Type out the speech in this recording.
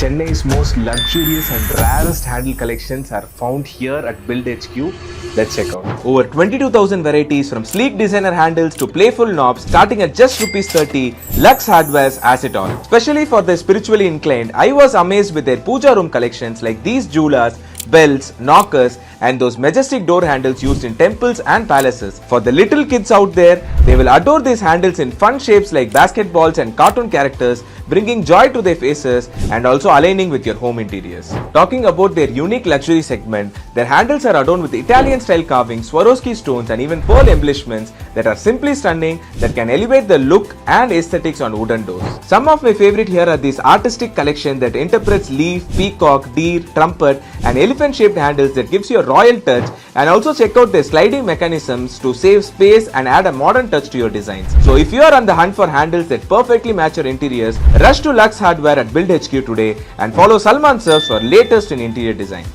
Chennai's most luxurious and rarest handle collections are found here at Build HQ. Let's check out. Over 22,000 varieties from sleek designer handles to playful knobs starting at just ₹30, Luxe Hardware has it all. Especially for the spiritually inclined, I was amazed with their Pooja Room collections like these jewelers, bells, knockers and those majestic door handles used in temples and palaces. For the little kids out there, they will adore these handles in fun shapes like basketballs and cartoon characters, bringing joy to their faces and also aligning with your home interiors. Talking about their unique luxury segment, their handles are adorned with Italian style carvings, Swarovski stones and even pearl embellishments that are simply stunning that can elevate the look and aesthetics on wooden doors. Some of my favorite here are these artistic collection that interprets leaf, peacock, deer, trumpet and elephant shaped handles that gives you a royal touch, and also check out their sliding mechanisms to save space and add a modern touch to your designs. So if you are on the hunt for handles that perfectly match your interiors, rush to Luxe Hardware at Build HQ today and follow Salman Surf for latest in interior design.